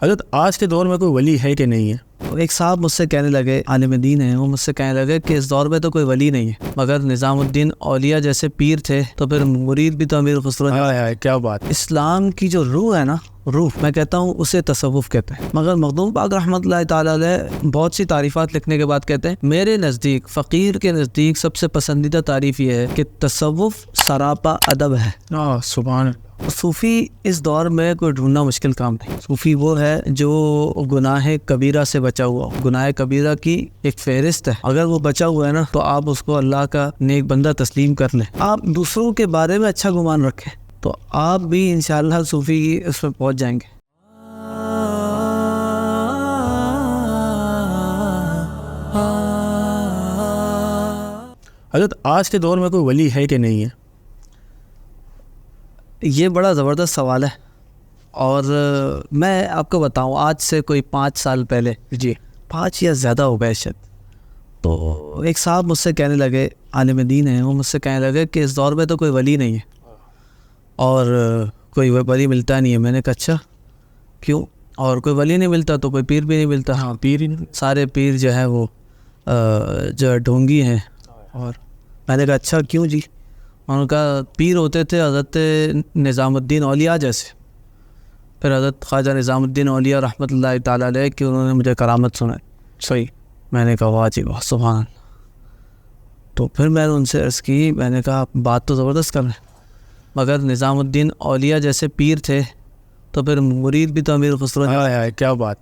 حضرت آج کے دور میں کوئی ولی ہے کہ نہیں ہے؟ ایک صاحب مجھ سے کہنے لگے، عالم دین ہیں، وہ مجھ سے کہنے لگے کہ اس دور میں تو کوئی ولی نہیں ہے، مگر نظام الدین اولیاء جیسے پیر تھے تو پھر مرید بھی تو امیر خسرو ہے۔ کیا بات! اسلام کی جو روح ہے نا، روح میں کہتا ہوں اسے تصوف کہتے ہیں، مگر مخدوم پاک رحمۃ اللہ تعالیٰ علیہ بہت سی تعریفات لکھنے کے بعد کہتے ہیں میرے نزدیک، فقیر کے نزدیک سب سے پسندیدہ تعریف یہ ہے کہ تصوف سراپا ادب ہے۔ سبحان اللہ۔ صوفی اس دور میں کوئی ڈھونڈنا مشکل کام نہیں۔ صوفی وہ ہے جو گناہ کبیرہ سے بچا ہوا ہو۔ گناہ کبیرہ کی ایک فہرست ہے، اگر وہ بچا ہوا ہے نا تو آپ اس کو اللہ کا نیک بندہ تسلیم کر لیں۔ آپ دوسروں کے بارے میں اچھا گمان رکھیں تو آپ بھی انشاءاللہ صوفی اس میں پہنچ جائیں گے۔ حضرت آج کے دور میں کوئی ولی ہے کہ نہیں ہے؟ یہ بڑا زبردست سوال ہے، اور میں آپ کو بتاؤں آج سے کوئی 5 سال پہلے، 5 یا زیادہ ہو گئے شاید، تو ایک صاحب مجھ سے کہنے لگے، عالم دین ہیں، وہ مجھ سے کہنے لگے کہ اس دور میں تو کوئی ولی نہیں ہے اور کوئی ولی ملتا نہیں ہے۔ میں نے کہا اچھا کیوں؟ اور کوئی ولی نہیں ملتا تو کوئی پیر بھی نہیں ملتا؟ ہاں، پیر ہی نہیں، سارے پیر جو ہیں وہ جو ڈھونگی ہیں۔ اور میں نے کہا اچھا کیوں جی؟ انہوں نے کہا پیر ہوتے تھے حضرت نظام الدین اولیاء جیسے، پھر حضرت خواجہ نظام الدین اولیاء رحمۃ اللہ تعالیٰ علیہ کہ انہوں نے مجھے کرامت سنائی۔ صحیح، میں نے کہا واہ جی واہ، سبحان اللہ۔ تو پھر میں نے ان سے عرض کی، میں نے کہا بات تو زبردست کر رہے ہیں، مگر نظام الدین اولیاء جیسے پیر تھے تو پھر مرید بھی تو امیر خسرو ہے۔ کیا بات!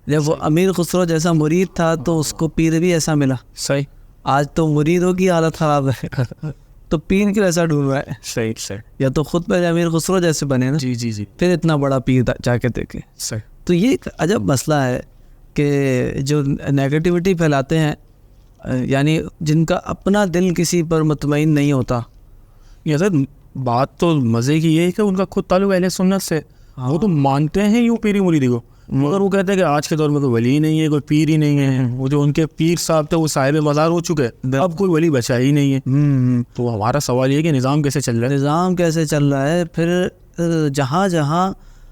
جب وہ امیر خسرو جیسا مرید تھا تو اس کو پیر بھی ایسا ملا۔ صحیح۔ آج تو مریدوں کی حالت خراب ہے تو پیر کی ایسا ڈھونڈ رہا ہے۔ صحیح۔ یا تو خود پہ امیر خسرو جیسے بنے نا، جی پھر اتنا بڑا پیر جا کے دیکھے۔ صحیح۔ تو یہ ایک عجب مسئلہ ہے کہ جو نیگیٹیوٹی پھیلاتے ہیں، یعنی جن کا اپنا دل کسی پر مطمئن نہیں ہوتا۔ یہ حضرت بات تو مزے کی یہ ہے کہ ان کا خود تعلق اہل سنت سے، وہ تو مانتے ہیں یوں پیری مریدی کو، مگر وہ کہتے ہیں کہ آج کے دور میں کوئی ولی نہیں ہے، کوئی پیر ہی نہیں ہے۔ وہ جو ان کے پیر صاحب تھے وہ صاحب مزار ہو چکے، اب کوئی ولی بچا ہی نہیں ہے۔ تو ہمارا سوال یہ ہے کہ نظام کیسے چل رہا ہے؟ نظام کیسے چل رہا ہے؟ پھر جہاں جہاں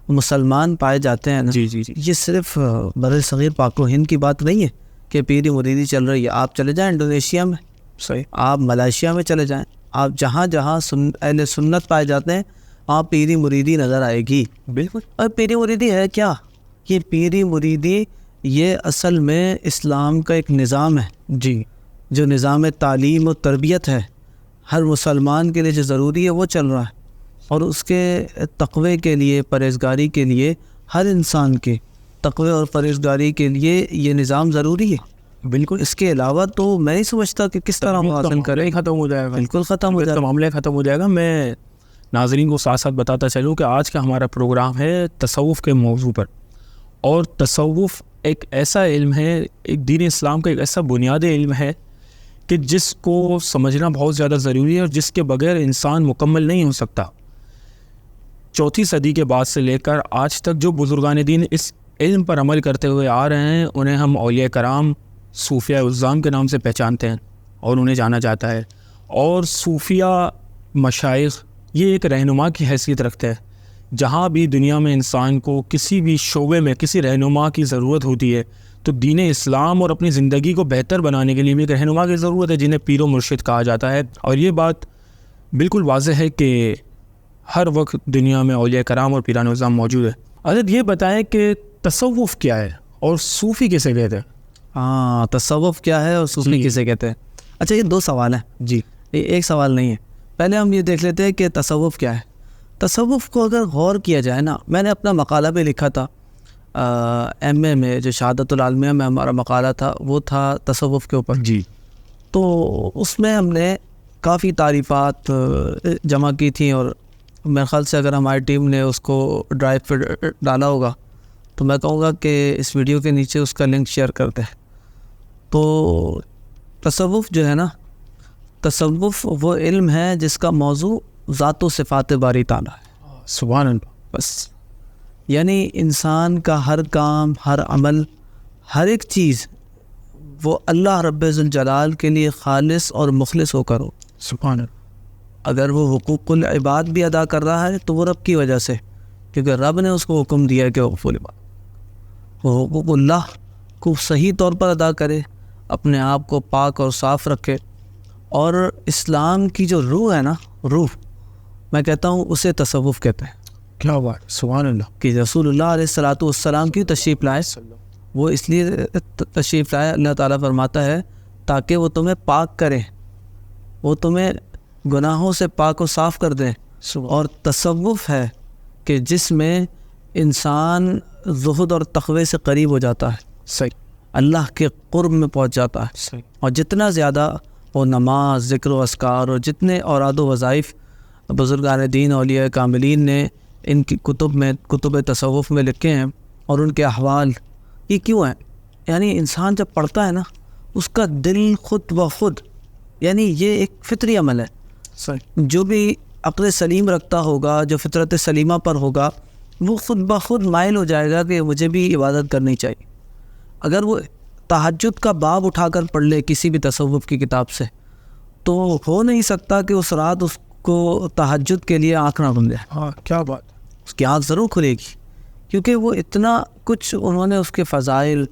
مسلمان پائے جاتے ہیں نا، یہ صرف بر صغیر پاک و ہند کی بات نہیں ہے کہ پیری مریدی چل رہی ہے۔ آپ چلے جائیں انڈونیشیا میں، صحیح، آپ ملائیشیا میں چلے جائیں، آپ جہاں جہاں اہل سنت پائے جاتے ہیں وہاں پیری مریدی نظر آئے گی۔ بالکل۔ اور پیری مریدی ہے کیا؟ یہ پیری مریدی یہ اصل میں اسلام کا ایک نظام ہے، جو نظام تعلیم و تربیت ہے، ہر مسلمان کے لیے جو ضروری ہے وہ چل رہا ہے، اور اس کے تقوی کے لیے، پرہیزگاری کے لیے، ہر انسان کے تقوی اور پرہیزگاری کے لیے یہ نظام ضروری ہے۔ بالکل، اس کے علاوہ تو میں نہیں سمجھتا کہ کس طرح حاصل کریں، ختم ہو جائے گا۔ بالکل ختم ہو جائے گا، معاملہ ختم ہو جائے گا۔ میں ناظرین کو ساتھ ساتھ بتاتا چلوں کہ آج کا ہمارا پروگرام ہے تصوف کے موضوع پر، اور تصوف ایک ایسا علم ہے، ایک دین اسلام کا ایک ایسا بنیادی علم ہے کہ جس کو سمجھنا بہت زیادہ ضروری ہے، اور جس کے بغیر انسان مکمل نہیں ہو سکتا۔ 4 صدی کے بعد سے لے کر آج تک جو بزرگان دین اس علم پر عمل کرتے ہوئے آ رہے ہیں، انہیں ہم اولیاء کرام، صوفیہ عظام کے نام سے پہچانتے ہیں اور انہیں جانا جاتا ہے۔ اور صوفیہ مشائخ یہ ایک رہنما کی حیثیت رکھتے ہیں۔ جہاں بھی دنیا میں انسان کو کسی بھی شعبے میں کسی رہنما کی ضرورت ہوتی ہے تو دین اسلام اور اپنی زندگی کو بہتر بنانے کے لیے بھی ایک رہنما کی ضرورت ہے، جنہیں پیر و مرشد کہا جاتا ہے۔ اور یہ بات بالکل واضح ہے کہ ہر وقت دنیا میں اولیاء کرام اور پیران اعظام موجود ہے۔ حضرت یہ بتائیں کہ تصوف کیا ہے اور صوفی کسے کہتے ہیں؟ تصوف کیا ہے اور صوفی کسے کہتے ہیں؟ اچھا، یہ 2 سوال ہیں، ایک سوال نہیں ہے۔ پہلے ہم یہ دیکھ لیتے ہیں کہ تصوف کیا ہے۔ تصوف کو اگر غور کیا جائے نا، میں نے اپنا مقالہ بھی لکھا تھا MA میں، جو شہادت العالمیہ میں ہمارا مقالہ تھا وہ تھا تصوف کے اوپر۔ تو اس میں ہم نے کافی تعریفات جمع کی تھیں، اور میرے خیال سے اگر ہماری ٹیم نے اس کو ڈرائیو پہ ڈالا ہوگا تو میں کہوں گا کہ اس ویڈیو کے نیچے اس کا لنک شیئر کرتے ہیں۔ تو تصوف جو ہے نا، تصوف وہ علم ہے جس کا موضوع ذات و صفات باری تعالیٰ ہے۔ سبحان اللہ۔ بس یعنی انسان کا ہر کام، ہر عمل، ہر ایک چیز وہ اللہ رب ذوالجلال کے لیے خالص اور مخلص ہو کر ہو۔ سبحان اللہ۔ اگر وہ حقوق العباد بھی ادا کر رہا ہے تو وہ رب کی وجہ سے، کیونکہ رب نے اس کو حکم دیا ہے کہ وہ غفور عباد۔ حقوق اللہ کو صحیح طور پر ادا کرے، اپنے آپ کو پاک اور صاف رکھے. اور اسلام کی جو روح ہے نا، روح میں کہتا ہوں اسے تصوف کہتے ہیں. کیا بات، سبحان اللہ. کہ رسول اللہ علیہ الصلاۃ والسلام کی تشریف لائے، وہ اس لیے تشریف لائے، اللہ تعالیٰ فرماتا ہے تاکہ وہ تمہیں پاک کریں، وہ تمہیں گناہوں سے پاک و صاف کر دیں. اور تصوف ہے کہ جس میں انسان زہد اور تقوی سے قریب ہو جاتا ہے، صحیح، اللہ کے قرب میں پہنچ جاتا ہے. صحیح. اور جتنا زیادہ وہ نماز، ذکر و اذکار اور جتنے اوراد و وظائف بزرگان دین اولیاء کاملین نے ان کی کتب تصوف میں لکھے ہیں، اور ان کے احوال یہ کیوں ہیں، یعنی انسان جب پڑھتا ہے نا اس کا دل خود بخود، یعنی یہ ایک فطری عمل ہے. صحیح. جو بھی عقل سلیم رکھتا ہوگا، جو فطرت سلیمہ پر ہوگا، وہ خود بخود مائل ہو جائے گا کہ مجھے بھی عبادت کرنی چاہیے. اگر وہ تہجد کا باب اٹھا کر پڑھ لے کسی بھی تصوف کی کتاب سے، تو ہو نہیں سکتا کہ اس رات اس کو تہجد کے لیے آنکھ نہ کھل جائے. ہاں، کیا بات. اس کی آنکھ ضرور کھلے گی، کیونکہ وہ اتنا کچھ انہوں نے اس کے فضائل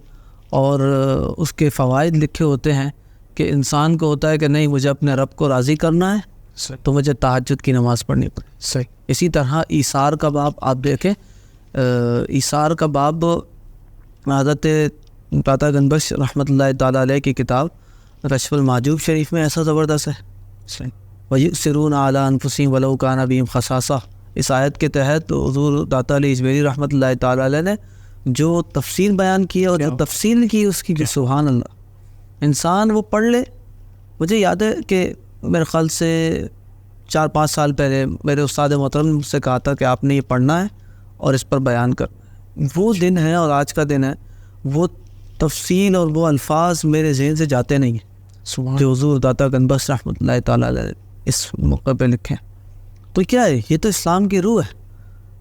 اور اس کے فوائد لکھے ہوتے ہیں کہ انسان کو ہوتا ہے کہ نہیں، مجھے اپنے رب کو راضی کرنا ہے صحیح. تو مجھے تہجد کی نماز پڑھنی پڑے. صحیح. اسی طرح ایثار کا باب آپ دیکھیں، ایثار کا باب حضرت داتا گنبخش رحمۃ اللہ تعالیٰ علیہ کی کتاب کشف المحجوب شریف میں ایسا زبردست ہے. صحیح. وَيُؤْثِرُونَ عَلَىٰ أَنفُسِهِمْ وَلَوْ كَانَ بِهِمْ خَصَاصَةٌ. اس آیت کے تحت حضور داتا علی اجمیری رحمۃ اللہ تعالیٰ علیہ نے جو تفصیل بیان کی اور جو تفصیل کی اس کی، سبحان اللہ. انسان وہ پڑھ لے. مجھے یاد ہے کہ میرے خیال سے 4-5 سال پہلے میرے استاد محترم سے کہا تھا کہ آپ نے یہ پڑھنا ہے اور اس پر بیان کرنا. وہ دن ہے اور آج کا دن ہے، وہ تفصیل اور وہ الفاظ میرے ذہن سے جاتے نہیں ہیں جو حضور داتا گنبخش رحمۃ اللہ تعالیٰ علیہ اس موقع پہ لکھیں. تو کیا ہے، یہ تو اسلام کی روح ہے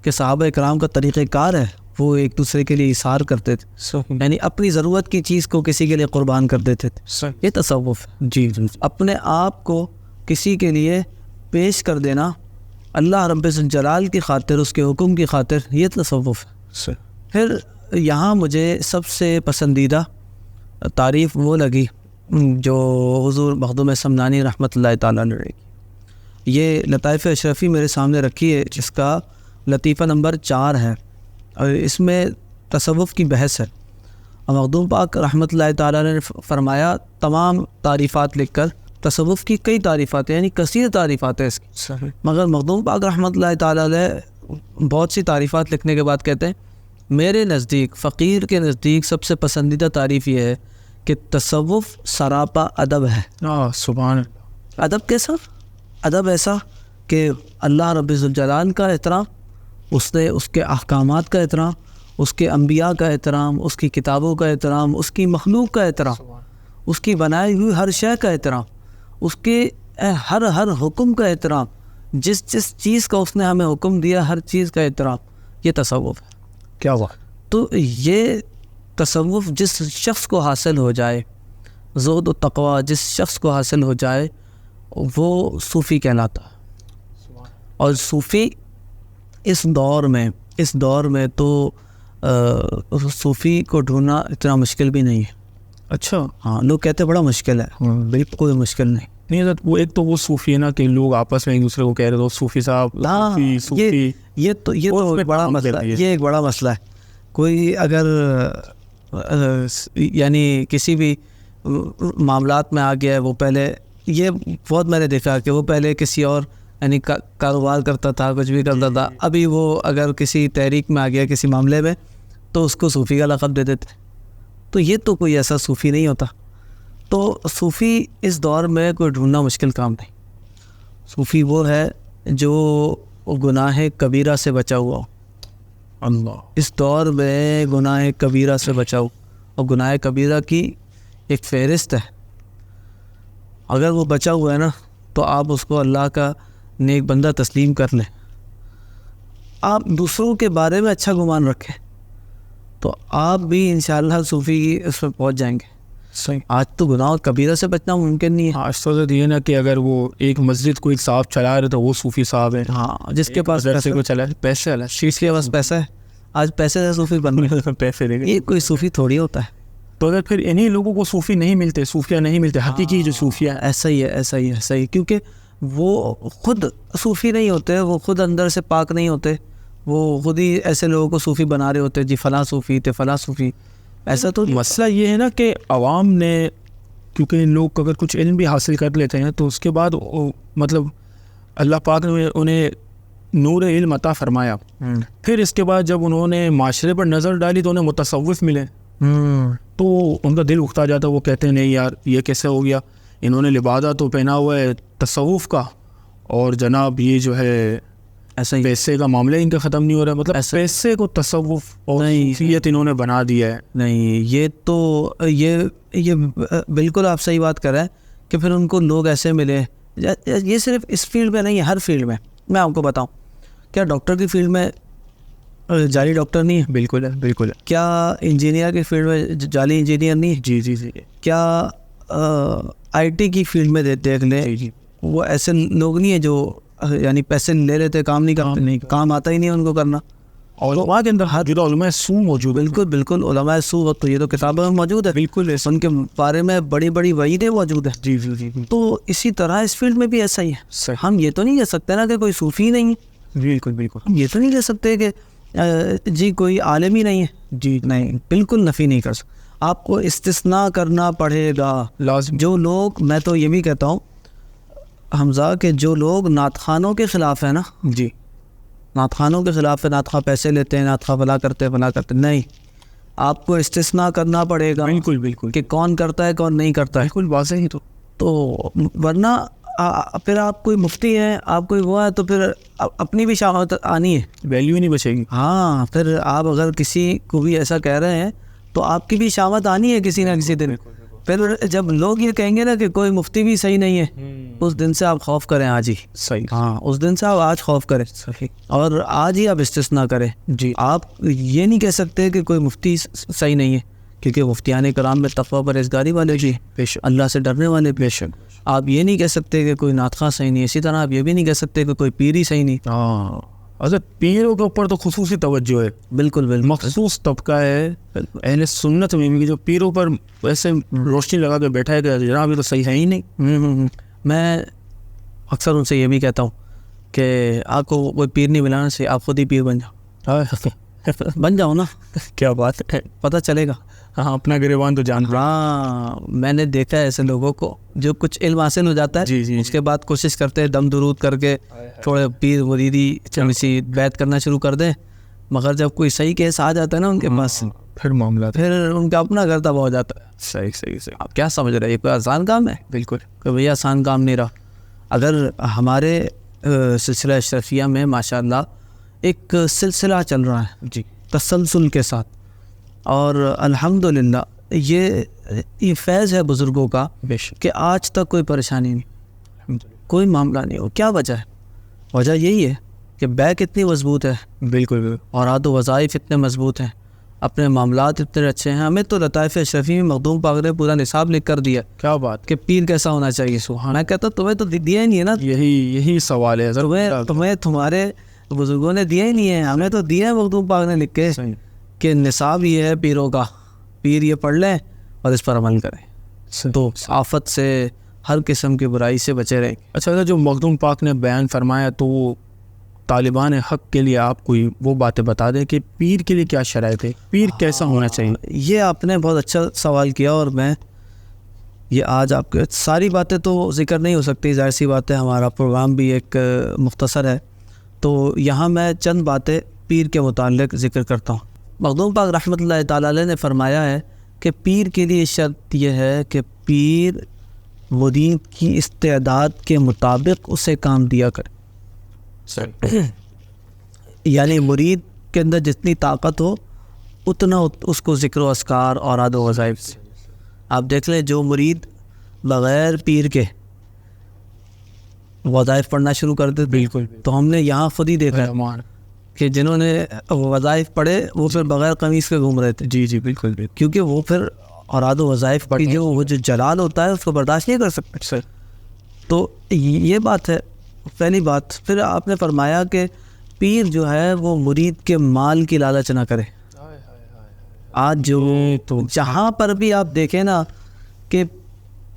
کہ صحابہ اکرام کا طریقہ کار ہے. وہ ایک دوسرے کے لیے ایثار کرتے تھے، یعنی اپنی ضرورت کی چیز کو کسی کے لیے قربان کر دیتے تھے. یہ تصوف ہے. جی. اپنے آپ کو کسی کے لیے پیش کر دینا اللہ رب الجلال کی خاطر، اس کے حکم کی خاطر، یہ تصوف ہے. پھر یہاں مجھے سب سے پسندیدہ تعریف وہ لگی جو حضور مخدوم سمنانی رحمۃ اللہ تعالیٰ نے کی. یہ لطائف اشرفی میرے سامنے رکھی ہے، جس کا لطیفہ نمبر 4 ہے، اور اس میں تصوف کی بحث ہے. مخدوم پاک رحمۃ اللہ تعالیٰ نے فرمایا، تمام تعریفات لکھ کر، تصوف کی کئی تعریفات ہیں، یعنی کثیر تعریفات ہیں اس کی، مگر مخدوم پاک رحمۃ اللہ تعالیٰ علیہ بہت سی تعریفات لکھنے کے بعد کہتے ہیں، میرے نزدیک، فقیر کے نزدیک سب سے پسندیدہ تعریف یہ ہے کہ تصوف سراپا ادب ہے. سبحان. ادب کیسا؟ ادب ایسا کہ اللہ رب الجلال کا احترام، اس کے احکامات کا احترام، اس کے انبیاء کا احترام، اس کی کتابوں کا احترام، اس کی مخلوق کا احترام، اس کی بنائی ہوئی ہر شے کا احترام، اس کے ہر حکم کا احترام، جس چیز کا اس نے ہمیں حکم دیا ہر چیز کا احترام. یہ تصوف ہے. کیا بات. تو یہ تصوف جس شخص کو حاصل ہو جائے، زہد و تقوی جس شخص کو حاصل ہو جائے، وہ صوفی کہلاتا ہے. اور صوفی اس دور میں تو صوفی کو ڈھونڈنا اتنا مشکل بھی نہیں ہے. اچھا. ہاں، لوگ کہتے بڑا مشکل ہے. بالکل کوئی مشکل نہیں. وہ ایک تو وہ صوفی ہے نا کہ لوگ آپس میں ایک دوسرے کو کہہ رہے تھے صوفی صاحب، صوفی. یہ تو ایک بڑا مسئلہ ہے. یہ ایک بڑا مسئلہ ہے. کوئی اگر یعنی کسی بھی معاملات میں آ گیا ہے، وہ پہلے، یہ بہت میں نے دیکھا کہ وہ پہلے کسی اور یعنی کاروبار کرتا تھا، کچھ بھی کرتا تھا، ابھی وہ اگر کسی تحریک میں آ گیا کسی معاملے میں تو اس کو صوفی کا لقب دے دیتے. تو یہ تو کوئی ایسا صوفی نہیں ہوتا. تو صوفی اس دور میں کوئی ڈھونڈنا مشکل کام نہیں. صوفی وہ ہے جو گناہ کبیرہ سے بچا ہوا ہو. اللہ. اس دور میں گناہ کبیرہ سے بچا ہو، اور گناہ کبیرہ کی ایک فہرست ہے. اگر وہ بچا ہوا ہے نا تو آپ اس کو اللہ کا نیک بندہ تسلیم کر لیں. آپ دوسروں کے بارے میں اچھا گمان رکھیں تو آپ بھی انشاءاللہ صوفی اس میں پہنچ جائیں گے. صحیح. آج تو گناہ کبیرہ سے بچنا ممکن نہیں ہے. آج تو یہ نا کہ اگر وہ ایک مسجد کو ایک صاحب چلا رہے تو وہ صوفی صاحب ہیں. ہاں، جس کے پاس پیسے کو چلا پیسے والا شیش کے پاس پیسہ ہے. آج پیسے سے صوفی بن گئے. پیسے دے گئے. یہ کوئی صوفی تھوڑی ہوتا ہے. تو اگر پھر انہیں لوگوں کو صوفی نہیں ملتے, صوفیہ نہیں ملتے, حقیقی جو صوفیہ ہے, ایسا ہی ہے, ایسا ہی ہے, صحیح. کیونکہ وہ خود صوفی نہیں ہوتے, وہ خود اندر سے پاک نہیں ہوتے, وہ خود ہی ایسے لوگوں کو صوفی بنا رہے ہوتے, جی فلاں صوفی تھے, فلاں صوفی. ایسا تو مسئلہ یہ ہے نا کہ عوام نے, کیونکہ لوگ اگر کچھ علم بھی حاصل کر لیتے ہیں تو اس کے بعد مطلب اللہ پاک نے انہیں نور علم عطا فرمایا, پھر اس کے بعد جب انہوں نے معاشرے پر نظر ڈالی تو انہیں متصوف ملے, تو ان کا دل اکتا جاتا ہے. وہ کہتے ہیں نہیں یار یہ کیسے ہو گیا, انہوں نے لبادہ تو پہنا ہوا ہے تصوف کا, اور جناب یہ جو ہے ایسا ہی پیسے کا معاملہ ان کا ختم نہیں ہو رہا. مطلب پیسے کو تصوف اور صوفیت انہوں نے بنا دیا ہے. نہیں, یہ تو یہ بالکل آپ صحیح بات کر رہے ہیں کہ پھر ان کو لوگ ایسے ملے. یہ صرف اس فیلڈ میں نہیں ہے, ہر فیلڈ میں. میں آپ کو بتاؤں, کیا ڈاکٹر کی فیلڈ میں جعلی ڈاکٹر نہیں ہے؟ بالکل ہے, بالکل ہے. کیا انجینئر کی فیلڈ میں جعلی انجینئر نہیں ہے؟ جی جی جی. کیا آئی ٹی کی فیلڈ میں دیکھ لیں, وہ ایسے لوگ نہیں ہیں جو یعنی پیسے لے لیتے, کام نہیں کرتے, نہیں کام آتا ہی نہیں ان کو کرنا. اور وہاں کے اندر حاجر علماء سو موجود. بالکل بالکل, علماء سو تو یہ تو کتابوں میں موجود ہے, بالکل ان کے بارے میں بڑی بڑی وعیدیں موجود ہیں. جی جی جی. تو اسی طرح اس فیلڈ میں بھی ایسا ہی ہے. ہم یہ تو نہیں کہہ سکتے نا کہ کوئی صوفی نہیں ہے. بالکل بالکل. ہم یہ تو نہیں کہہ سکتے کہ جی کوئی عالم ہی نہیں ہے. جی نہیں, بالکل نفی نہیں کر سکتے. آپ کو استثناء کرنا پڑے گا لازم. جو لوگ, میں تو یہ بھی کہتا ہوں حمزہ, کہ جو لوگ نعت خوانوں کے خلاف ہیں نا, جی نعت خوانوں کے خلاف ہے, نعت خواں پیسے لیتے ہیں, نعت خواں فلاں کرتے نہیں, آپ کو استثناء کرنا پڑے گا. بالکل بالکل. کہ کون کرتا ہے کون نہیں کرتا ہے. بالکل واضح ہی. تو ورنہ پھر آپ کوئی مفتی ہیں, آپ کوئی وہ ہے, تو پھر اپنی بھی شامت آنی ہے, ویلیو ہی نہیں بچے گی. ہاں, پھر آپ اگر کسی کو بھی ایسا کہہ رہے ہیں تو آپ کی بھی شامت آنی ہے کسی نہ کسی دن. پھر جب لوگ یہ کہیں گے نا کہ کوئی مفتی بھی صحیح نہیں ہے, اس دن سے آپ خوف کریں آج ہی. صحیح. ہاں, اس دن سے آپ آج خوف کریں. صحیح. اور آج ہی آپ استثناء کریں. جی. آپ یہ نہیں کہہ سکتے کہ کوئی مفتی صحیح نہیں ہے, کیونکہ مفتیان کرام میں تقویٰ پرہیزگاری والے بھی, بے شک, اللہ سے ڈرنے والے بے شک. آپ یہ نہیں کہہ سکتے کہ کوئی نعت خواں صحیح نہیں ہے, اسی طرح آپ یہ بھی نہیں کہہ سکتے کہ کوئی پیر ہی صحیح نہیں. ہاں, اچھا پیروں کے اوپر تو خصوصی توجہ ہے. بالکل بالکل. مخصوص طبقہ ہے اہل سنت میں بھی جو پیروں پر ایسے روشنی لگا کے بیٹھا ہے کہ جناب یہ تو صحیح ہے ہی نہیں. میں اکثر ان سے یہ بھی کہتا ہوں کہ آپ کو کوئی پیر نہیں ملانا چاہیے, آپ خود ہی پیر بن جاؤ. بن جاؤ نا, کیا بات ہے, پتہ چلے گا. ہاں, اپنا گریبان تو جان. ہاں, میں نے دیکھا ہے ایسے لوگوں کو جو کچھ علم حاصل ہو جاتا ہے, جی جی, اس کے بعد کوشش کرتے ہیں دم درود کر کے تھوڑے پیر مریدی سی بیعت کرنا شروع کر دیں, مگر جب کوئی صحیح کیس آ جاتا ہے نا ان کے پاس, پھر معاملہ پھر ان کا اپنا گھر تباہ ہو جاتا ہے. صحیح صحیح صحیح. آپ کیا سمجھ رہے ہیں, یہ کوئی آسان کام ہے؟ بالکل کہ بھیا آسان کام نہیں رہا. اگر ہمارے سلسلہ اشرفیہ میں ماشاء اللہ ایک سلسلہ چل رہا ہے جی تسلسل کے ساتھ, اور الحمدللہ یہ فیض ہے بزرگوں کا بے شک کہ آج تک کوئی پریشانی نہیں, کوئی معاملہ نہیں ہو. کیا وجہ ہے؟ وجہ یہی ہے کہ بیک اتنی مضبوط ہے, بالکل بالکل, اور عاد و وظائف اتنے مضبوط ہیں, اپنے معاملات اتنے اچھے ہیں. ہمیں تو لطائف اشرفی میں مخدوم پاک نے پورا نصاب لکھ کر دیا. کیا بات کہ پیر کیسا ہونا چاہیے. سبحان, میں کہتا ہوں تمہیں تو دیا ہی نہیں ہے نا, یہی سوال ہے تمہیں تمہارے بزرگوں نے دیا ہی نہیں ہے, ہمیں تو دیا ہے مخدوم پاک نے لکھ کے کہ نصاب یہ ہے پیروں کا, پیر یہ پڑھ لیں اور اس پر عمل کریں تو آفت سے ہر قسم کی برائی سے بچے رہیں. اچھا, جو مخدوم پاک نے بیان فرمایا تو طالبان حق کے لیے آپ کوئی وہ باتیں بتا دیں کہ پیر کے لیے کیا شرائط ہے, پیر کیسا ہونا چاہیے. یہ آپ نے بہت اچھا سوال کیا, اور میں یہ آج آپ کے ساری باتیں تو ذکر نہیں ہو سکتی, ظاہر سی بات ہے, ہمارا پروگرام بھی ایک مختصر ہے, تو یہاں میں چند باتیں پیر کے متعلق ذکر کرتا ہوں. مخدوم پاک رحمۃ اللہ تعالی علیہ نے فرمایا ہے کہ پیر کے لیے شرط یہ ہے کہ پیر مرید کی استعداد کے مطابق اسے کام دیا کرے. یعنی مرید کے اندر جتنی طاقت ہو اتنا اس کو ذکر و اذکار اور عاد و وظائف سے. آپ دیکھ لیں جو مرید بغیر پیر کے وظائف پڑھنا شروع کر دے, بالکل, تو ہم نے یہاں خود ہی دیکھا کہ جنہوں نے وظائف پڑھے وہ پھر بغیر قمیص کے گھوم رہے تھے. جی جی بالکل, کیونکہ وہ پھر اوراد و وظائف کی وہ جو جلال ہوتا ہے اس کو برداشت نہیں کر سکتے. تو یہ بات ہے پہلی بات. پھر آپ نے فرمایا کہ پیر جو ہے وہ مرید کے مال کی لالچ نہ کرے. آج جو تو جہاں پر بھی آپ دیکھیں نا کہ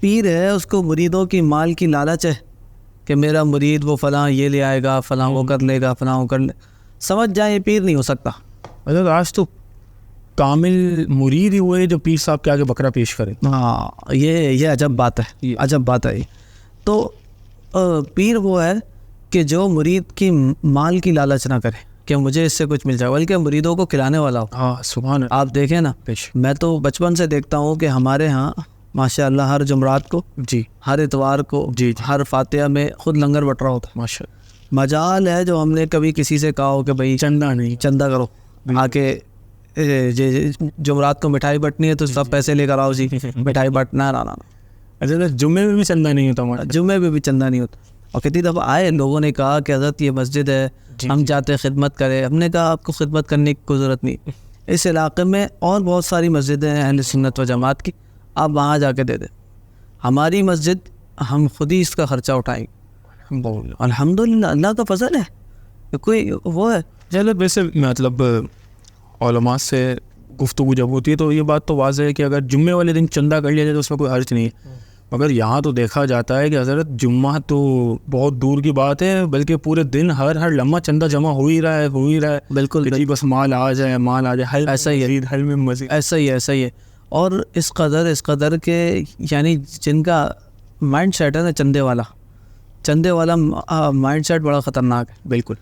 پیر ہے اس کو مریدوں کی مال کی لالچ ہے کہ میرا مرید وہ فلاں یہ لے آئے گا, فلاں وہ کر لے گا, فلاں وہ کر لے, سمجھ جائیں یہ پیر نہیں ہو سکتا. مطلب آج تو کامل مرید ہی ہوئے جو پیر صاحب کے آگے بکرا پیش کرے. ہاں یہ عجب بات ہے, عجب بات ہے. تو پیر وہ ہے کہ جو مرید کی مال کی لالچ نہ کرے کہ مجھے اس سے کچھ مل جائے, بلکہ مریدوں کو کھلانے والا ہو. ہاں سبحان اللہ. آپ دیکھیں نا, میں تو بچپن سے دیکھتا ہوں کہ ہمارے ہاں ماشاء اللہ ہر جمعرات کو, جی ہر اتوار کو, جی ہر فاتحہ میں خود لنگر بٹ رہا ہوتا ہے. ماشاء اللہ. مجال ہے جو ہم نے کبھی کسی سے کہا ہو کہ بھائی چندہ نہیں, چندہ کرو, آ کے جمعرات کو مٹھائی بٹنی ہے تو سب پیسے لے کر آؤ جی مٹھائی بٹنا ہے. اچھا جمعے میں بھی چندہ نہیں ہوتا؟ جمعے میں بھی چندہ نہیں ہوتا. اور کتنی دفعہ آئے لوگوں نے کہا کہ حضرت یہ مسجد ہے, ہم چاہتے ہیں خدمت کریں. ہم نے کہا آپ کو خدمت کرنے کی کوئی ضرورت نہیں, اس علاقے میں اور بہت ساری مسجدیں ہیں اہل سنت و جماعت کی, آپ وہاں جا کے دے دیں. ہماری مسجد ہم خود ہی اس کا خرچہ اٹھائیں گے. الحمدللہ اللہ کا فضل ہے, کوئی وہ ہے. چلو ویسے مطلب علماء سے گفتگو جب ہوتی ہے تو یہ بات تو واضح ہے کہ اگر جمعے والے دن چندہ کر لیا جائے تو اس میں کوئی حرج نہیں ہے, مگر یہاں تو دیکھا جاتا ہے کہ حضرت جمعہ تو بہت دور کی بات ہے, بلکہ پورے دن ہر لمحہ چندہ جمع ہو ہی رہا ہے. بالکل جی بس مال آ جائے ایسا ہی ہے, حل میں مزید ایسا ہی ہے. اور اس قدر کے یعنی جن کا مائنڈ سیٹ ہے نا چندے والا مائنڈ سیٹ بڑا خطرناک ہے. بالکل.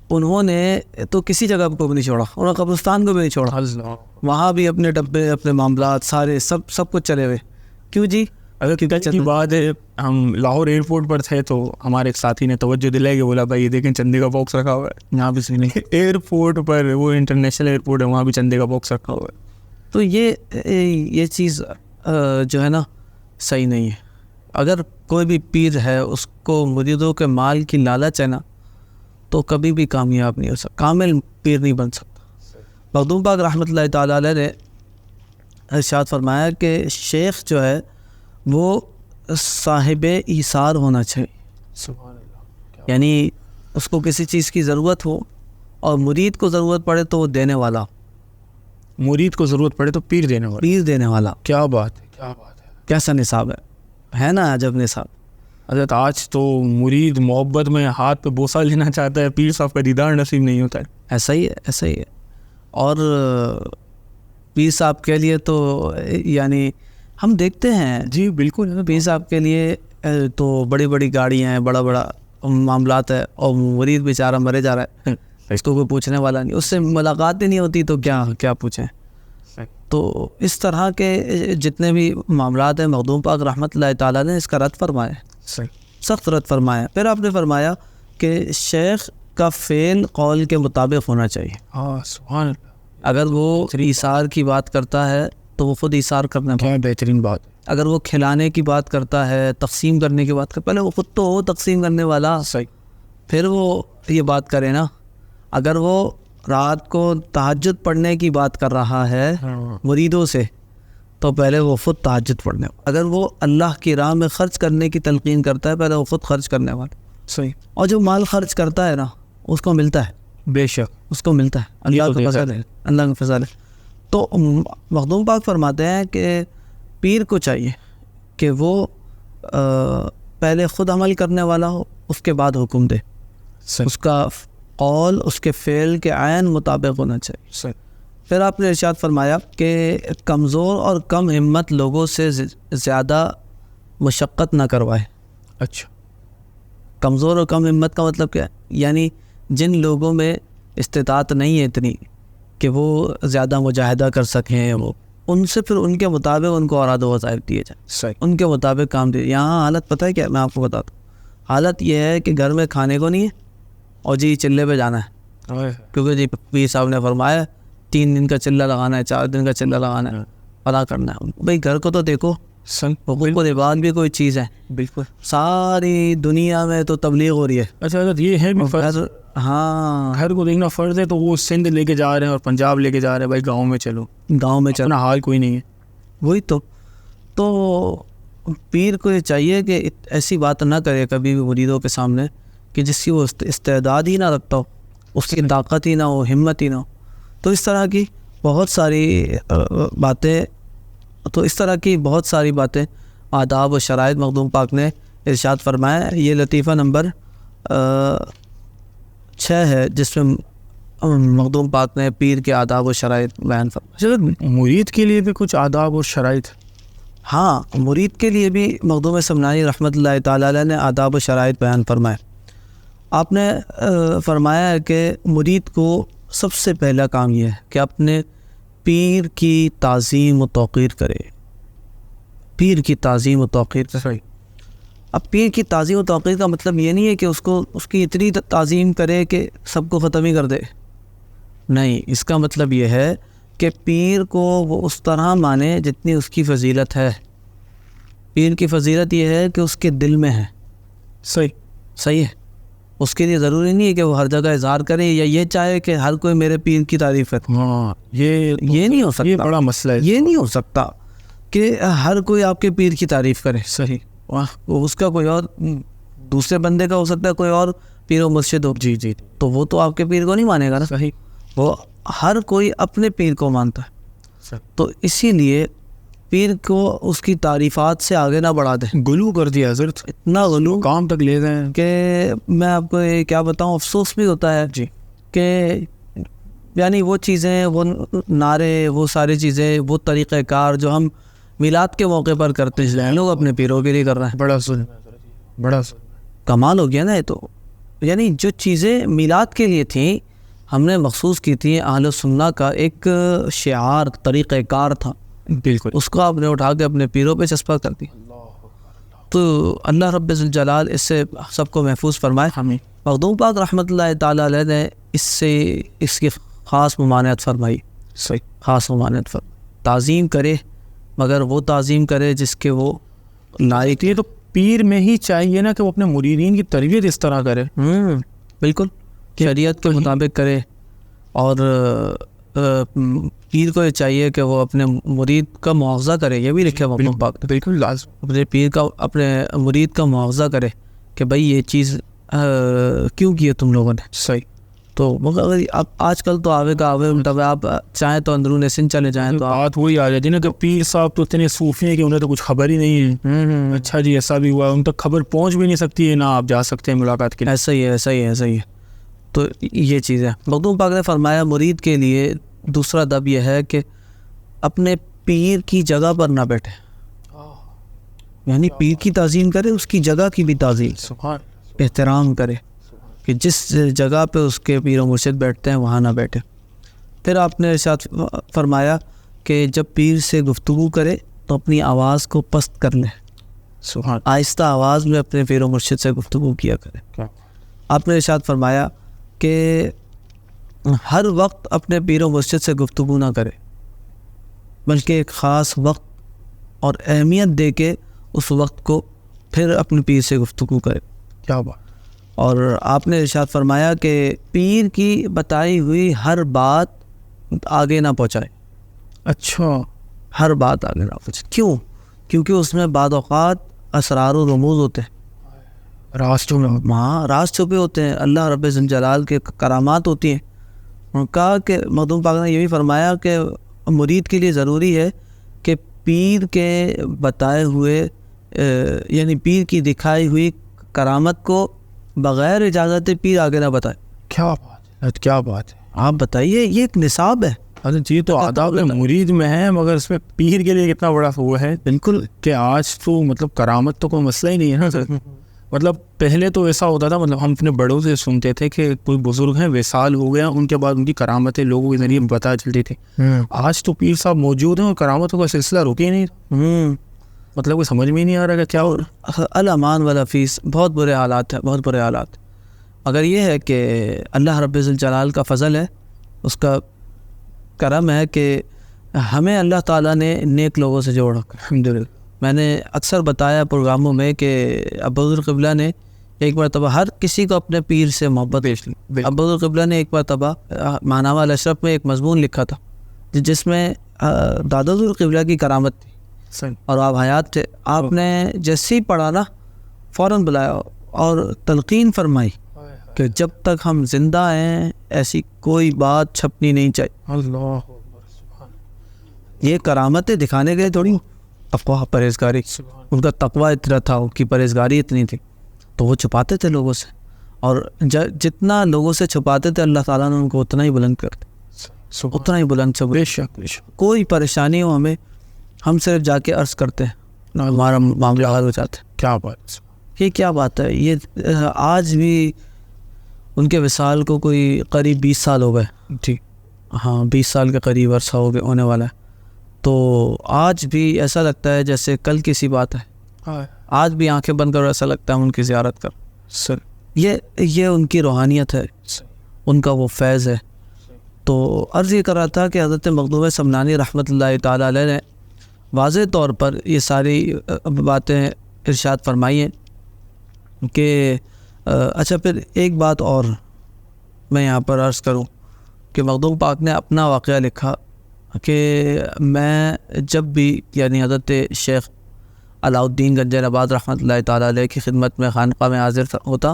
انہوں نے تو کسی جگہ کو بھی نہیں چھوڑا, انہوں نے قبرستان کو بھی نہیں چھوڑا, وہاں بھی اپنے ڈبے اپنے معاملات سارے سب کچھ چلے ہوئے. کیوں جی؟ اگر کی بات ہے, ہم لاہور ایئرپورٹ پر تھے تو ہمارے ایک ساتھی نے توجہ دلائی کہ بولا بھائی یہ دیکھیں چندے کا باکس رکھا ہوا ہے یہاں بھی. نہیں ایئرپورٹ پر, وہ انٹرنیشنل ایئرپورٹ ہے, وہاں بھی چندے کا باکس رکھا ہوا ہے. تو یہ چیز جو ہے نا صحیح نہیں ہے. اگر کوئی بھی پیر ہے اس کو مریدوں کے مال کی لالچ ہے نا تو کبھی بھی کامیاب نہیں ہو سکتا, کامل پیر نہیں بن سکتا. مخدوم پاک رحمۃ اللہ تعالیٰ علیہ نے ارشاد فرمایا کہ شیخ جو ہے وہ صاحب ایثار ہونا چاہیے. سبحان اللہ. یعنی اس کو کسی چیز کی ضرورت ہو اور مرید کو ضرورت پڑے تو وہ دینے والا, مرید کو ضرورت پڑے تو پیر دینے والا. کیا بات ہے, کیسا نصاب ہے نا, عجب نصاب. حضرت آج تو مرید محبت میں ہاتھ پہ بوسہ لینا چاہتا ہے, پیر صاحب کا دیدار نصیب نہیں ہوتا ہے. ایسا ہی ہے. اور پیر صاحب کے لیے تو یعنی ہم دیکھتے ہیں, جی بالکل, پیر صاحب کے لیے تو بڑی گاڑیاں ہیں, بڑا معاملات ہے, اور مرید بیچارہ مرے جا رہا ہے, اس کو کوئی پوچھنے والا نہیں, اس سے ملاقات ہی نہیں ہوتی تو کیا پوچھیں. تو اس طرح کے جتنے بھی معاملات ہیں مخدوم پاک رحمۃ اللہ تعالیٰ نے اس کا رد فرمایا, سخت رد فرمایا. پھر آپ نے فرمایا کہ شیخ کا فعل قول کے مطابق ہونا چاہیے. ہاں سبحان اللہ. اگر وہ ایثار کی بات کرتا ہے تو وہ خود ایثار کرنا کیا بہترین بات. اگر وہ کھلانے کی بات کرتا ہے, تقسیم کرنے کی بات کرتا, پہلے وہ خود تو ہو تقسیم کرنے والا, پھر وہ یہ بات کرے نا. اگر وہ رات کو تہجد پڑھنے کی بات کر رہا ہے مریدوں سے تو پہلے وہ خود تہجد پڑھنے. اگر وہ اللہ کی راہ میں خرچ کرنے کی تلقین کرتا ہے پہلے وہ خود خرچ کرنے والا. صحیح. اور جو مال خرچ کرتا ہے نا اس کو ملتا ہے, بے شک اس کو ملتا ہے, اللہ کا فضل ہے, اللہ کا فضل ہے. تو مخدوم پاک فرماتے ہیں کہ پیر کو چاہیے کہ وہ پہلے خود عمل کرنے والا ہو, اس کے بعد حکم دے. اس کا قول اس کے فعل کے عین مطابق ہونا چاہیے. پھر آپ نے ارشاد فرمایا کہ کمزور اور کم ہمت لوگوں سے زیادہ مشقت نہ کروائے. اچھا, کمزور اور کم ہمت کا مطلب کیا ہے؟ یعنی جن لوگوں میں استطاعت نہیں ہے اتنی کہ وہ زیادہ مجاہدہ کر سکیں, وہ ان سے پھر ان کے مطابق ان کو اوراد و وظائف دیے جائیں, ان کے مطابق کام دیے. یہاں حالت پتہ ہے کیا, میں آپ کو بتاتا ہوں. حالت یہ ہے کہ گھر میں کھانے کو نہیں ہے اور جی چلے پہ جانا ہے, کیونکہ جی پیر صاحب نے فرمایا 3 دن کا چلہ لگانا ہے, 4 دن کا چلہ لگانا ہے, پلا کرنا ہے. بھائی گھر کو تو دیکھو, حقوق و لباس بھی کوئی چیز ہے. بالکل. ساری دنیا میں تو تبلیغ ہو رہی ہے. اچھا یہ ہے فرض. ہاں, گھر کو دیکھنا فرض ہے, تو وہ سندھ لے کے جا رہے ہیں اور پنجاب لے کے جا رہے ہیں. بھائی گاؤں میں چلو, اپنا حال کوئی نہیں ہے. وہی تو پیر کو یہ چاہیے کہ ایسی بات نہ کرے کبھی بھی مریدوں کے سامنے کہ جس کی وہ استعداد ہی نہ رکھتا ہو. اس کی طاقت ہی نہ ہو، ہمت ہی نہ ہو. تو اس طرح کی بہت ساری باتیں آداب و شرائط مخدوم پاک نے ارشاد فرمایا. یہ لطیفہ نمبر 6 ہے جس میں مخدوم پاک نے پیر کے آداب و شرائط بیان فرمایا. مرید کے لیے بھی کچھ آداب و شرائط؟ ہاں، مرید کے لیے بھی مخدوم سمنانی رحمۃ اللہ تعالیٰ علیہ نے آداب و شرائط بیان فرمائے. آپ نے فرمایا ہے کہ مرید کو سب سے پہلا کام یہ ہے کہ اپنے پیر کی تعظیم و توقیر کرے. پیر کی تعظیم و توقیر کرے. اب پیر کی تعظیم و توقیر کا مطلب یہ نہیں ہے کہ اس کی اتنی تعظیم کرے کہ سب کو ختم ہی کر دے. نہیں، اس کا مطلب یہ ہے کہ پیر کو وہ اس طرح مانے جتنی اس کی فضیلت ہے. پیر کی فضیلت یہ ہے کہ اس کے دل میں ہے. صحیح ہے. اس کے لیے ضروری نہیں ہے کہ وہ ہر جگہ اظہار کرے یا یہ چاہے کہ ہر کوئی میرے پیر کی تعریف کرے. ہاں، یہ نہیں ہو سکتا. یہ بڑا مسئلہ ہے. یہ نہیں ہو سکتا کہ ہر کوئی آپ کے پیر کی تعریف کرے. صحیح. اس کا کوئی اور دوسرے بندے کا ہو سکتا ہے، کوئی اور پیر و مرشد ہو. جی تو وہ تو آپ کے پیر کو نہیں مانے گا نا. صحیح. وہ ہر کوئی اپنے پیر کو مانتا ہے. تو اسی لیے پیر کو اس کی تعریفات سے آگے نہ بڑھا دیں. غلو کر دیا حضرت، اتنا غلو کام تک لے گئے کہ میں آپ کو یہ کیا بتاؤں. افسوس بھی ہوتا ہے جی کہ یعنی وہ چیزیں، وہ نعرے، وہ ساری چیزیں، وہ طریقہ کار جو ہم میلاد کے موقع پر کرتے ہیں، لوگ اپنے پیروں کے لیے کر رہے ہیں. بڑا ظلم، بڑا کمال ہو گیا نا یہ تو. یعنی جو چیزیں میلاد کے لیے تھیں ہم نے مخصوص کی تھی، اہل سنہ کا ایک شعار، طریقہ کار تھا، بالکل، اس کو آپ نے اٹھا کے اپنے پیروں پہ چسپا کر دیا. تو اللہ رب ذوالجلال اس سے سب کو محفوظ فرمائے. ہمیں مخدوم پاک رحمۃ اللہ تعالیٰ علیہ نے اس کی خاص ممانعت فرمائی. صحیح. خاص ممانعت فرمائی. تعظیم کرے مگر وہ تعظیم کرے جس کے وہ لائق. یہ تو پیر میں ہی چاہیے نا کہ وہ اپنے مریدین کی تربیت اس طرح کرے. بالکل شریعت کے مطابق کرے. اور پیر کو یہ چاہیے کہ وہ اپنے مرید کا مواخذہ کرے. یہ بھی لکھے مخدوم پاک. بالکل لازم. اپنے پیر کا، اپنے مرید کا مواخذہ کرے کہ بھائی یہ چیز کیوں کی ہے تم لوگوں نے. صحیح. تو مگر اب آج کل تو آوے کا آوے، مطلب آپ چاہیں تو اندرون سندھ چلے جائیں تو بات وہی آ جاتی ہے نا کہ پیر صاحب تو اتنے صوفی ہیں کہ انہیں تو کچھ خبر ہی نہیں ہے. اچھا جی ایسا بھی ہوا، ان تک خبر پہنچ بھی نہیں سکتی ہے، نہ آپ جا سکتے ہیں ملاقات کے لیے. ایسا ہی ہے. تو یہ چیز ہے. مخدوم پاک نے فرمایا مرید کے لیے دوسرا دب یہ ہے کہ اپنے پیر کی جگہ پر نہ بیٹھے. یعنی پیر کی تعظیم کرے، اس کی جگہ کی بھی تعظیم، احترام کرے کہ جس جگہ پہ اس کے پیر و مرشد بیٹھتے ہیں وہاں نہ بیٹھے. پھر آپ نے ارشاد فرمایا کہ جب پیر سے گفتگو کرے تو اپنی آواز کو پست کر لے. آہستہ آواز میں اپنے پیر و مرشد سے گفتگو کیا کرے. آپ نے ارشاد فرمایا کہ ہر وقت اپنے پیر و مرشد سے گفتگو نہ کرے، بلکہ ایک خاص وقت اور اہمیت دے کے اس وقت کو پھر اپنے پیر سے گفتگو کرے. کیا بات. اور آپ نے ارشاد فرمایا کہ پیر کی بتائی ہوئی ہر بات آگے نہ پہنچائے. اچھا. ہر بات آگے نہ پہنچائے. کیوں؟ کیونکہ اس میں بعض اوقات اسرار و رموز ہوتے ہیں، راز چھپے ہوتے ہیں، اللہ رب ذوالجلال کے کرامات ہوتی ہیں. کہا کہ مخدوم پاک نے یہ بھی فرمایا کہ مرید کے لیے ضروری ہے کہ پیر کے بتائے ہوئے یعنی پیر کی دکھائی ہوئی کرامت کو بغیر اجازت پیر آگے نہ بتائے. کیا بات ہے. آپ بتائیے، یہ ایک نصاب ہے. جی تو آداب مرید میں ہے، مگر اس میں پیر کے لیے کتنا بڑا وہ ہے. بالکل کہ آج تو مطلب کرامت تو کوئی مسئلہ ہی نہیں ہے نا سر. مطلب پہلے تو ایسا ہوتا تھا، مطلب ہم اپنے بڑوں سے سنتے تھے کہ کوئی بزرگ ہیں وصال ہو گیا، ان کے بعد ان کی کرامتیں لوگوں کے ذریعے پتہ چلتی تھی. آج تو پیر صاحب موجود ہیں اور کرامتوں کا سلسلہ رکے نہیں. مطلب کوئی سمجھ میں نہیں آ رہا کہ کیا ہو رہا. الامان والافیس، بہت برے حالات ہیں، بہت برے حالات. اگر یہ ہے کہ اللہ رب ذوالجلال کا فضل ہے، اس کا کرم ہے کہ ہمیں اللہ تعالیٰ نے نیک لوگوں سے جوڑا. الحمدللہ. میں نے اکثر بتایا پروگراموں میں کہ ابوذر قبلہ نے ایک مرتبہ ہر کسی کو اپنے پیر سے محبت پیش لی. ابوذر قبلہ نے ایک مرتبہ معنی الاشرف میں ایک مضمون لکھا تھا جس میں دادا ذو القبلہ کی کرامت تھی اور آپ حیات تھے. آپ نے جیسے ہی پڑھا نا فوراً بلایا اور تلقین فرمائی کہ جب تک ہم زندہ ہیں ایسی کوئی بات چھپنی نہیں چاہیے. اللہ یہ کرامتیں دکھانے کے لیے تھوڑی تقویٰ پرہیزگاری. ان کا تقویٰ اتنا تھا, ان کی پرہیزگاری اتنی تھی, تو وہ چھپاتے تھے لوگوں سے, اور جتنا لوگوں سے چھپاتے تھے اللہ تعالیٰ نے ان کو اتنا ہی بلند کرتے, اتنا ہی بلند سے بے شک بے شک. کوئی پریشانی ہو ہمیں, ہم صرف جا کے عرض کرتے ہیں, ہمارا معاملہ حل ہو جاتا ہے. کیا بات, یہ کیا بات ہے. یہ آج بھی ان کے وصال کو کوئی قریب 20 سال ہو گئے. جی ہاں 20 سال کے قریب عرصہ ہونے والا ہے. تو آج بھی ایسا لگتا ہے جیسے کل کی سی بات ہے. آج بھی آنکھیں بند کر ایسا لگتا ہے ان کی زیارت کر. سر یہ ان کی روحانیت ہے, ان کا وہ فیض ہے. تو عرض یہ کر رہا تھا کہ حضرت مخدوم سمنانی رحمۃ اللہ تعالیٰ علیہ نے واضح طور پر یہ ساری باتیں ارشاد فرمائی ہیں کہ اچھا پھر ایک بات اور میں یہاں پر عرض کروں کہ مخدوم پاک نے اپنا واقعہ لکھا کہ میں جب بھی یعنی حضرت شیخ علاؤ الدین گنجر آباد رحمۃ اللہ تعالیٰ علیہ کی خدمت میں خانقاہ میں حاضر ہوتا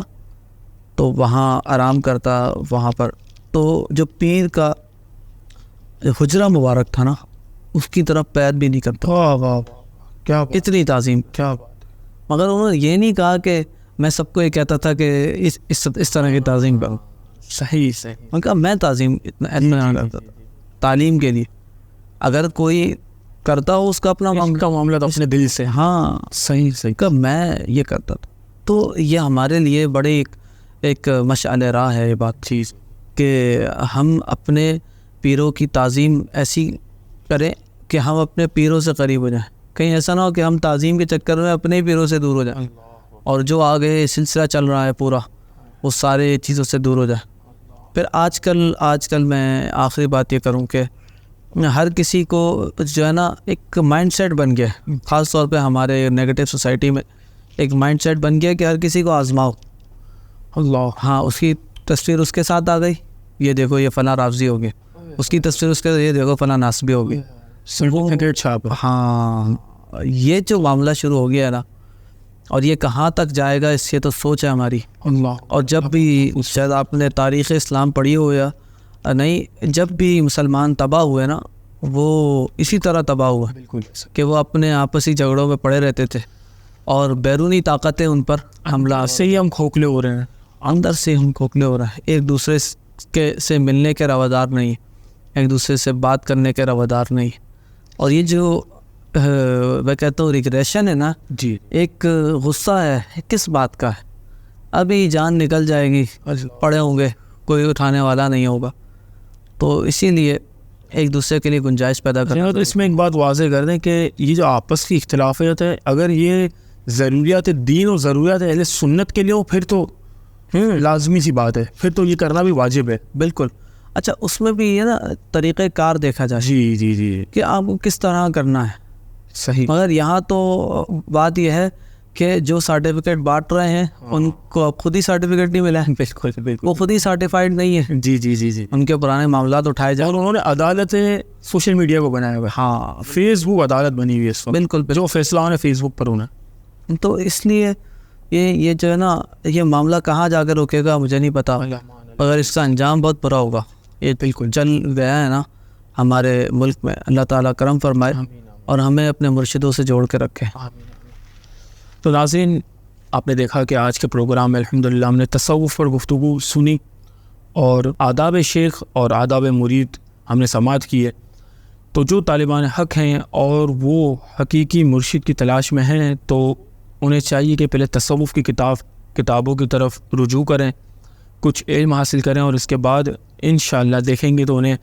تو وہاں آرام کرتا وہاں پر, تو جو پیر کا حجرہ مبارک تھا نا اس کی طرف پیر بھی نہیں کرتا. کیا اتنی تعظیم. کیا بات. مگر انہوں نے یہ نہیں کہا کہ میں سب کو یہ کہتا تھا کہ اس طرح کی تعظیم کروں. صحیح صحیح. میں نے کہا میں تعظیم اتنا کرتا تھا تعلیم کے لیے. اگر کوئی کرتا ہو اس کا اپنا معاملہ تو اپنے دل سے. ہاں صحیح صحیح. کہ میں یہ کرتا تھا. تو یہ ہمارے لیے بڑے ایک مشعل راہ ہے یہ بات چیز کہ ہم اپنے پیروں کی تعظیم ایسی کریں کہ ہم اپنے پیروں سے قریب ہو جائیں. کہیں ایسا نہ ہو کہ ہم تعظیم کے چکر میں اپنے پیروں سے دور ہو جائیں اور جو آگے سلسلہ چل رہا ہے پورا وہ سارے چیزوں سے دور ہو جائے. پھر آج کل میں آخری بات یہ کروں کہ ہر کسی کو جو ہے نا ایک مائنڈ سیٹ بن گیا ہے, خاص طور پہ ہمارے نیگیٹو سوسائٹی میں ایک مائنڈ سیٹ بن گیا کہ ہر کسی کو آزماؤ. اللہ. ہاں اس کی تصویر اس کے ساتھ آ گئی, یہ دیکھو یہ فلاں رافضی ہو گیا, اس کی تصویر اس کے یہ دیکھو فلاں ناسبی ہو گئی. سرٹیفکیٹ چھاپ. ہاں یہ جو معاملہ شروع ہو گیا ہے نا, اور یہ کہاں تک جائے گا اس سے تو سوچ ہے ہماری. اللہ. اور جب بھی شاید آپ نے تاریخ اسلام پڑھی ہو یا نہیں, جب بھی مسلمان تباہ ہوئے نا وہ اسی طرح تباہ ہوا بالکل کہ وہ اپنے آپسی جھگڑوں میں پڑے رہتے تھے اور بیرونی طاقتیں ان پر حملہ سے ہی ہم کھوکھلے ہو رہے ہیں, اندر سے ہم کھوکھلے ہو رہے ہیں. ایک دوسرے سے ملنے کے روادار نہیں, ایک دوسرے سے بات کرنے کے روادار نہیں. اور یہ جو میں کہتا ہوں ریگریشن ہے نا, جی ایک غصہ ہے, کس بات کا ہے؟ ابھی جان نکل جائے گی, پڑے ہوں گے, کوئی اٹھانے والا نہیں ہوگا. تو اسی لیے ایک دوسرے کے لیے گنجائش پیدا کرنا. تو اس میں ایک بات واضح کر دیں کہ یہ جو آپس کی اختلافات ہے اگر یہ ضروریات دین اور ضروریات اہل سنت کے لیے ہو پھر تو لازمی سی بات ہے, پھر تو یہ کرنا بھی واجب ہے. بالکل. اچھا اس میں بھی یہ نا طریقہ کار دیکھا جائے. جی جی جی کہ آپ کو کس طرح کرنا ہے. صحیح. مگر یہاں تو بات یہ ہے کہ جو سرٹیفکیٹ بانٹ رہے ہیں ان کو خود ہی سرٹیفکیٹ نہیں ملا ہے. بالکل بالکل. وہ خود ہی سرٹیفائڈ نہیں ہے. جی جی جی جی. ان کے پرانے معاملات اٹھائے جائیں. اور انہوں نے عدالت سوشل میڈیا کو بنایا ہوا ہے. ہاں فیس بک عدالت بنی ہوئی ہے اس وقت. بالکل. جو فیصلہ ہونا فیس بک پر ہونا. تو اس لیے یہ جو ہے نا یہ معاملہ کہاں جا کر رکے گا مجھے نہیں پتا, مگر اس کا انجام بہت برا ہوگا. یہ بالکل چل گیا ہے نا ہمارے ملک میں. اللہ تعالیٰ کرم فرمائے اور ہمیں اپنے مرشدوں سے جوڑ کے رکھے. تو ناظرین آپ نے دیکھا کہ آج کے پروگرام میں الحمدللہ ہم نے تصوف پر گفتگو سنی اور آداب شیخ اور آداب مرید ہم نے سماعت کی ہے. تو جو طالبان حق ہیں اور وہ حقیقی مرشد کی تلاش میں ہیں تو انہیں چاہیے کہ پہلے تصوف کی کتابوں کی طرف رجوع کریں, کچھ علم حاصل کریں اور اس کے بعد انشاءاللہ دیکھیں گے تو انہیں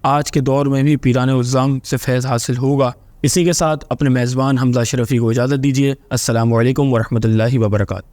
آج کے دور میں بھی پیران عظام سے فیض حاصل ہوگا. اسی کے ساتھ اپنے میزبان حمزہ اشرفی کو اجازت دیجیے. السلام علیکم ورحمۃ اللہ وبرکاتہ.